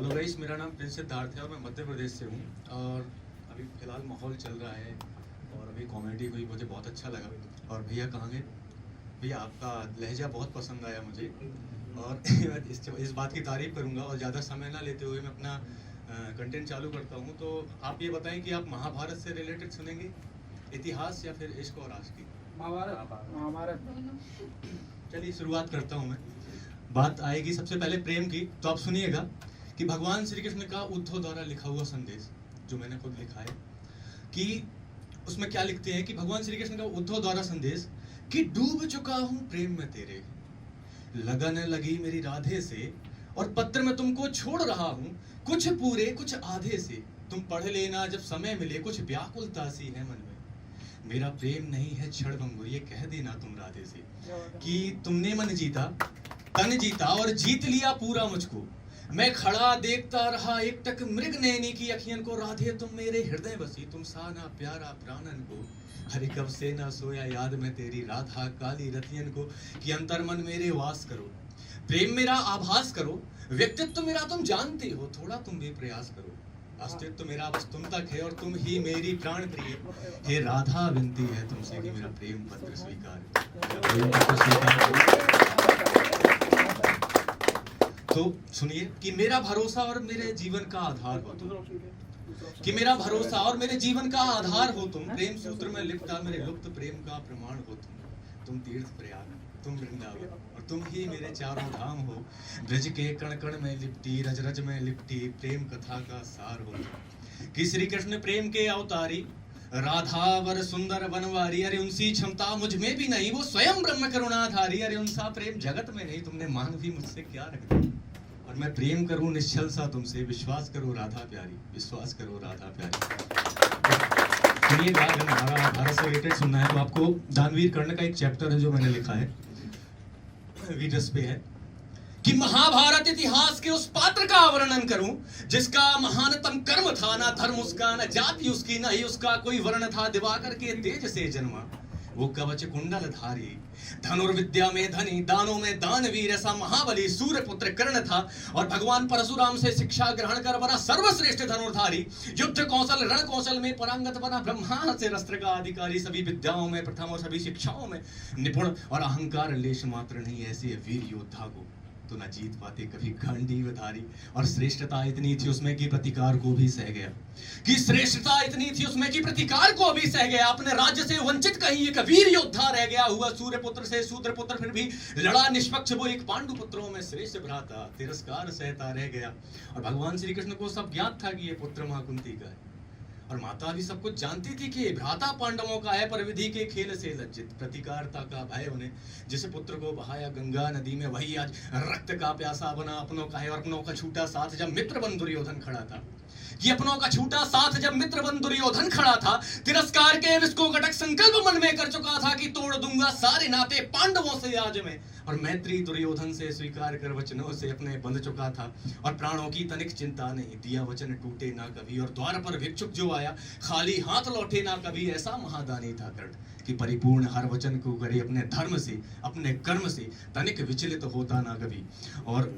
Hello guys, मेरा नाम Prince Siddharth है और मैं मध्य प्रदेश से हूँ। और अभी फ़िलहाल माहौल चल रहा है और अभी कॉमेडी हुई, मुझे बहुत अच्छा लगा। और भैया कहाँ गए? भैया आपका लहजा बहुत पसंद आया मुझे। और मैं इस बात की तारीफ़ करूँगा और ज़्यादा समय ना लेते हुए मैं अपना कंटेंट चालू करता हूँ। तो आप ये बताएं कि आप महाभारत से रिलेटेड सुनेंगे, इतिहास, या फिर इश्क और आशिकी? महाभारत। चलिए शुरुआत करता हूँ मैं। बात आएगी सबसे पहले प्रेम की, तो आप सुनिएगा कि भगवान श्री कृष्ण का उद्धव द्वारा लिखा हुआ संदेश, जो मैंने खुद लिखा है, कि उसमें क्या लिखते हैं कि भगवान श्री कृष्ण का उद्धव द्वारा संदेश कि डूब चुका हूं प्रेम में तेरे, लगन लगी मेरी राधे से, और पत्र में तुमको छोड़ रहा हूं, कुछ पूरे कुछ आधे से। तुम पढ़ लेना जब समय मिले, कुछ व्याकुलता सी है मन में, मेरा प्रेम नहीं है क्षण भंगुर, ये कह देना तुम राधे से कि तुमने मन जीता, तन जीता और जीत लिया पूरा मुझको। मैं खड़ा देखता रहा एकटक मृग नैनी की अखियन को, राधे तुम मेरे हृदय बसी, तुम सा ना प्यारा प्राणन को। हरे कब से ना सोया याद में तेरी राधा काली रतियन को, कि अंतर मन मेरे वास करो, प्रेम मेरा आभास करो, व्यक्तित्व मेरा तुम जानते हो, थोड़ा तुम भी प्रयास करो। अस्तित्व मेरा बस तुम तक है और तुम ही मेरी प्राण प्रिय। हे राधा विनती है तुमसे कि मेरा प्रेम पत्र स्वीकार। तो सुनिए कि मेरा भरोसा और मेरे जीवन का आधार हो तुम, कि मेरा भरोसा और मेरे जीवन का आधार हो तुम, प्रेम सूत्र में लिपटा मेरे लुप्त प्रेम का प्रमाण हो तुम तीर्थ प्रयाग, तुम वृंदावन और तुम ही मेरे चारों धाम हो। ब्रज के कण कण में लिपटी, रज रज में लिपटी प्रेम कथा का सार हो तुम, कि श्री कृष्ण प्रेम के अवतारी, राधा वर सुंदर बनवारी। अरे उनसी क्षमता मुझ में भी नहीं, वो स्वयं ब्रह्म करुणाधारी। अरे उनसा प्रेम जगत में नहीं, तुमने मान भी मुझसे क्या रख दिया। और मैं प्रेम करूं निश्चल सा तुमसे, विश्वास करो राधा प्यारी, विश्वास करो राधा प्यारी। सुनिएगा, अगर महाभारत से रिलेटेड सुनना है तो आपको दानवीर कर्ण का एक चैप्टर है जो मैंने लिखा है, वीडस पे है, कि महाभारत इतिहास के उस पात्र का वर्णन करूं जिसका महानतम कर्म था, ना धर्म उसका, ना जाति उसकी, ना ही उसका कोई वर्ण था। दिवाकर के तेज से जन्मा वो कवच कुंडल धारी, धनुर्विद्या में धनी, दानों में दानवीर, ऐसा महाबली सूर्य पुत्र कर्ण था। और भगवान परशुराम से शिक्षा ग्रहण कर बना सर्वश्रेष्ठ धनुर्धारी, युद्ध कौशल रण कौशल में परांगत बना, ब्रह्मा से रस्त्र का अधिकारी, सभी विद्याओं में प्रथम और सभी शिक्षाओं में निपुण, और अहंकार लेश मात्र नहीं ऐसे वीर योद्धा को तो ना जीत पाते कभी गांडीवधारी। और श्रेष्ठता इतनी थी उसमें कि प्रतिकार को भी सह गया, कि श्रेष्ठता इतनी थी उसमें कि प्रतिकार को भी सह गया। अपने राज्य से वंचित कहीं एक वीर योद्धा रह गया, हुआ सूर्य पुत्र से शूद्र पुत्र, फिर भी लड़ा निष्पक्ष वो एक पांडु पुत्रों में श्रेष्ठ भ्राता, तिरस्कार सहता रह गया। और भगवान श्री कृष्ण को सब ज्ञात था कि ये पुत्र मां कुंती का है, और माता भी सब कुछ जानती थी कि भ्राता पांडवों का है, पर विधि के खेल से लज्जित, प्रतिकारता का भय उन्हें। जिस पुत्र को बहाया गंगा नदी में, वही आज रक्त का प्यासा बना अपनों का है। और अपनों का छूटा साथ जब मित्र बन दुर्योधन खड़ा था, कि अपनों का छूटा साथ जब मित्र बन दुर्योधन खड़ा था, तिरस्कार के विस्को घटक संकल्प मन में कर चुका था कि तोड़ दूंगा सारे नाते पांडवों से आज मैं। और मैत्री दुर्योधन से स्वीकार कर वचनों से अपने बंध चुका था, और प्राणों की तनिक चिंता नहीं, दिया वचन टूटे ना कभी। और द्वार पर भिक्षुक जो आया खाली हाथ लौटे ना कभी, ऐसा महादानी था कर्ण कि परिपूर्ण हर वचन को करे अपने धर्म से, अपने कर्म से तनिक विचलित होता ना कभी। और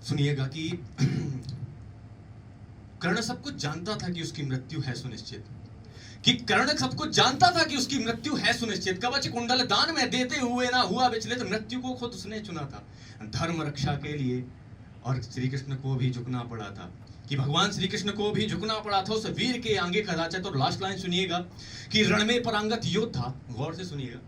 सुनिएगा कि कर्ण सब कुछ जानता था कि उसकी मृत्यु है सुनिश्चित, कि कर्ण सब कुछ जानता था कि उसकी मृत्यु है सुनिश्चित। कवच कुंडल दान में देते हुए ना हुआ विचलित, मृत्यु को खुद उसने चुना था धर्म रक्षा के लिए। और श्री कृष्ण को भी झुकना पड़ा था, कि भगवान श्री कृष्ण को भी झुकना पड़ा था उस वीर के आगे कदाचा। तो लास्ट लाइन सुनिएगा कि रण में परांगत योद्धा, गौर से सुनिएगा,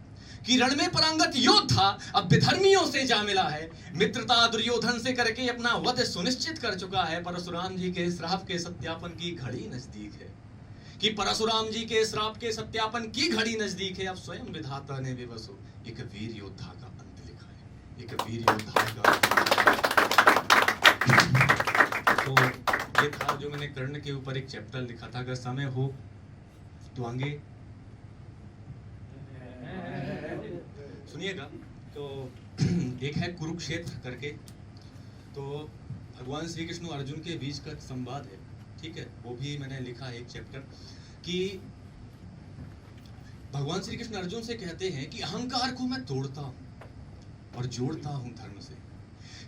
कि रण में परांगत योद्धा अब विधर्मियों से जा मिला है, मित्रता दुर्योधन से करके अपना वध सुनिश्चित कर चुका है। परशुराम जी के श्राप के सत्यापन की घड़ी नजदीक है, कि परशुराम जी के श्राप के सत्यापन की घड़ी नजदीक है। अब स्वयं विधाता ने विवसो एक वीर योद्धा का अंत लिखा है, एक वीर योद्धा का। तो ये था जो मैंने कर्ण के ऊपर एक चैप्टर लिखा था। अगर समय हो तो आगे सुनिएगा। तो एक है कुरुक्षेत्र करके, तो भगवान श्री कृष्ण और अर्जुन के बीच का संवाद है, ठीक है, वो भी मैंने लिखा है एक चैप्टर, कि भगवान श्री कृष्ण अर्जुन से कहते हैं कि अहंकार को मैं तोड़ता हूं और जोड़ता हूं धर्म से,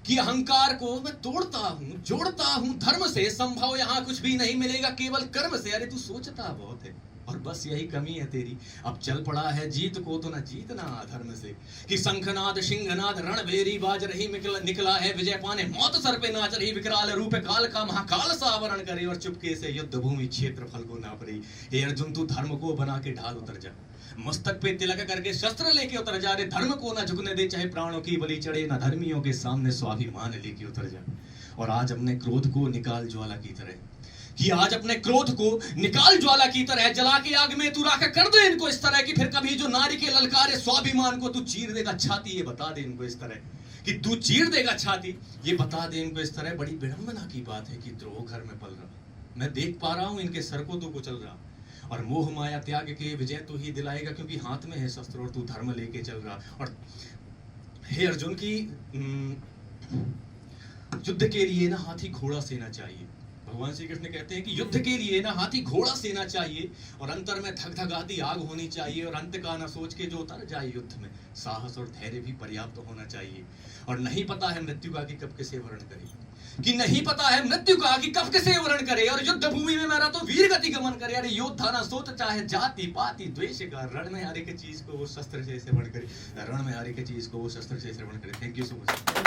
कि अहंकार को मैं तोड़ता हूं, जोड़ता हूं धर्म से। संभव यहां कुछ भी नहीं मिलेगा, केवल कर्म से। अरे तू सोचता बहुत है और बस यही कमी है तेरी। अब चल पड़ा है जीत को तो न जीतना धर्म से। कि शंखनाद सिंहनाद रणभेरी बाज रही, निकला है विजय पाने, मौत सर पे नाच रही। विकराल रूप काल का महाकाल सा आवरण करे और चुपके से युद्ध भूमि क्षेत्रफल को नाप रही। हे अर्जुन तू धर्म को बना के ढाल उतर जा, मस्तक पे तिलक करके शस्त्र लेके उतर जा रे। धर्म को ना झुकने दे, चाहे प्राणों की बलि चढ़े, ना धर्मियों के सामने स्वाभिमान लेके उतर जा। और आज अपने क्रोध को निकाल ज्वाला की तरह, कि आज अपने क्रोध को निकाल ज्वाला की तरह, जला के आग में तू राख कर दे इनको इस तरह कि फिर कभी जो नारी के ललकारे स्वाभिमान को तू चीर देगा छाती। ये बता दे इनको इस तरह कि तू चीर देगा छाती। ये बता दे इनको इस तरह। बड़ी विडंबना की बात है कि द्रोह घर में पल रहा, मैं देख पा रहा हूं इनके सर को तो कुचल रहा। और मोह माया त्याग के विजय तू ही दिलाएगा, क्योंकि हाथ में है शस्त्र और तू धर्म लेके चल रहा। और हे अर्जुन की युद्ध के लिए ना हाथी घोड़ा सेना चाहिए। भगवान श्री कृष्ण कहते हैं कि युद्ध के लिए ना हाथी घोड़ा सेना चाहिए, और अंतर में धक धकाती आग होनी चाहिए, और अंत का ना सोच के जो उतर जाए युद्ध में। साहस और धैर्य भी पर्याप्त होना चाहिए। और नहीं पता है मृत्यु का कि कब किसे वरण करे, कि नहीं पता है मृत्यु का कि कब किसे वरण करे। और युद्ध भूमि में मेरा तो वीर गति गमन करे। अरे योद्धा ना सोच चाहे जाति पाति द्वेष का, रण में हर एक चीज को वो शस्त्र से श्रवण करे, रण में हर एक चीज को वो शस्त्र से श्रवण करे। Thank you so much.